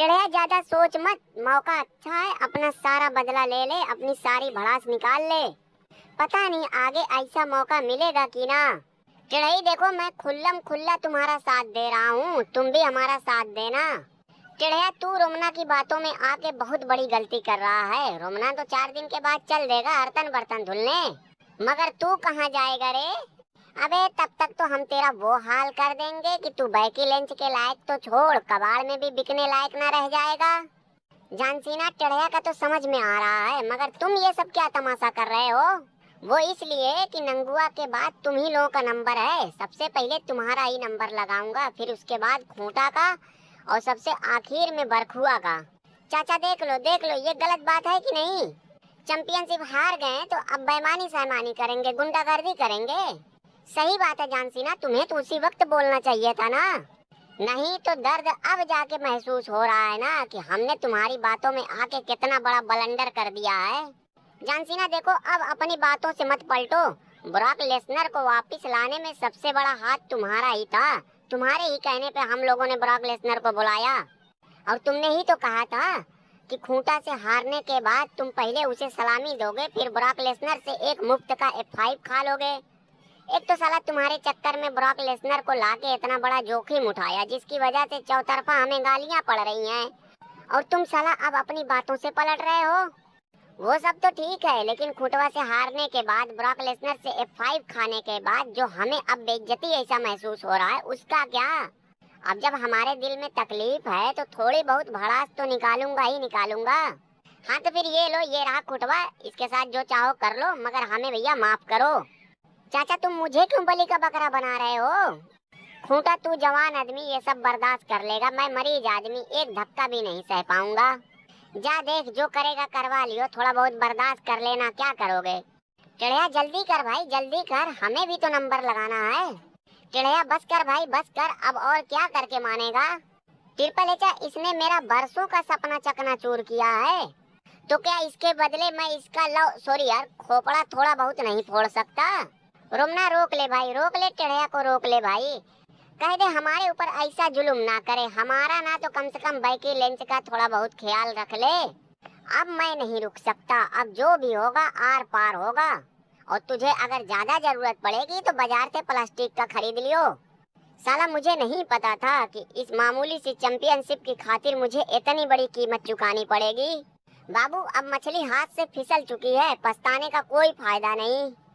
टेढ़िया ज्यादा सोच मत, मौका अच्छा है, अपना सारा बदला ले ले, अपनी सारी भड़ास निकाल ले। पता नहीं आगे ऐसा मौका मिलेगा कि ना। टेढ़ई देखो, मैं खुल्लम खुल्ला तुम्हारा साथ दे रहा हूँ, तुम भी हमारा साथ देना। टेढ़िया तू रोमना की बातों में आके बहुत बड़ी गलती कर रहा है। रोमना तो 4 दिन के बाद चल देगा बर्तन बर्तन धुलने, मगर तू कहाँ जाएगा रे? अबे तब तक तो हम तेरा वो हाल कर देंगे कि तू बैकी लेंच के लायक तो छोड़, कबाड़ में भी बिकने लायक ना रह जाएगा। जानसीना, टेढ़िया का तो समझ में आ रहा है, मगर तुम ये सब क्या तमाशा कर रहे हो? वो इसलिए कि नंगुआ के बाद तुम ही लोगों का नंबर है। सबसे पहले तुम्हारा ही नंबर लगाऊंगा, फिर उसके बाद खूंटा का, और सबसे आखिर में बरखुआ का। चाचा देख लो, ये गलत बात है कि नहीं? चैंपियनशिप हार गए तो अब बेईमानी सहमानी करेंगे, गुंडागर्दी करेंगे। सही बात है जानसीना, तुम्हें तो उसी वक्त बोलना चाहिए था ना। नहीं तो दर्द अब जाके महसूस हो रहा है ना कि हमने तुम्हारी बातों में आके कितना बड़ा बलंडर कर दिया है। जानसीना देखो, अब अपनी बातों से मत पलटो। ब्रॉक लेसनर को वापस लाने में सबसे बड़ा हाथ तुम्हारा ही था। तुम्हारे ही कहने पे हम लोगों ने ब्रॉक लेसनर को बुलाया, और तुमने ही तो कहा था कि खूंटा से हारने के बाद तुम पहले उसे सलामी दोगे, फिर ब्रॉक लेसनर से एक मुफ्त का F5 खा लोगे। एक तो साला तुम्हारे चक्कर में ब्रॉक लेसनर को लाके इतना बड़ा जोखिम उठाया, जिसकी वजह से चौतरफा हमें गालियां पड़ रही हैं, और तुम साला अब अपनी बातों से पलट रहे हो। वो सब तो ठीक है, लेकिन खुटवा से हारने के बाद, ब्रॉक लेसनर से F5 खाने के बाद जो हमें अब बेइज्जती ऐसा महसूस हो रहा है, उसका क्या? अब जब हमारे दिल में तकलीफ है तो थोड़ी बहुत भड़ास तो निकालूंगा ही निकालूंगा। हाँ तो फिर ये लो, ये रहा खुटवा, इसके साथ जो चाहो कर लो, मगर हमें भैया माफ करो। चाचा तुम मुझे क्यों बलि का बकरा बना रहे हो? खूंटा तू जवान आदमी ये सब बर्दाश्त कर लेगा, मैं मरीज आदमी एक धक्का भी नहीं सह पाऊंगा। जा देख, जो करेगा करवा लियो, थोड़ा बहुत बर्दाश्त कर लेना, क्या करोगे? टेढ़िया जल्दी कर भाई, जल्दी कर, हमें भी तो नंबर लगाना है। टेढ़िया बस कर भाई बस कर, अब और क्या करके मानेगा? ट्रिपल एचा, इसने मेरा बरसों का सपना चकनाचूर किया है, तो क्या इसके बदले मैं इसका सॉरी यार, खोपड़ा थोड़ा बहुत नहीं फोड़ सकता? रोमना रोक ले भाई, रोक ले, टेढ़िया को रोक ले भाई। कह दे हमारे ऊपर ऐसा जुल्म ना करे, हमारा ना तो कम से कम बैकी लेंच का थोड़ा बहुत ख्याल रख ले। अब मैं नहीं रुक सकता, अब जो भी होगा आर पार होगा, और तुझे अगर ज्यादा जरूरत पड़ेगी तो बाजार से प्लास्टिक का खरीद लियो। साला मुझे नहीं पता था कि इस मामूली सी चैंपियनशिप की खातिर मुझे इतनी बड़ी कीमत चुकानी पड़ेगी। बाबू अब मछली हाथ से फिसल चुकी है, पछताने का कोई फायदा नहीं।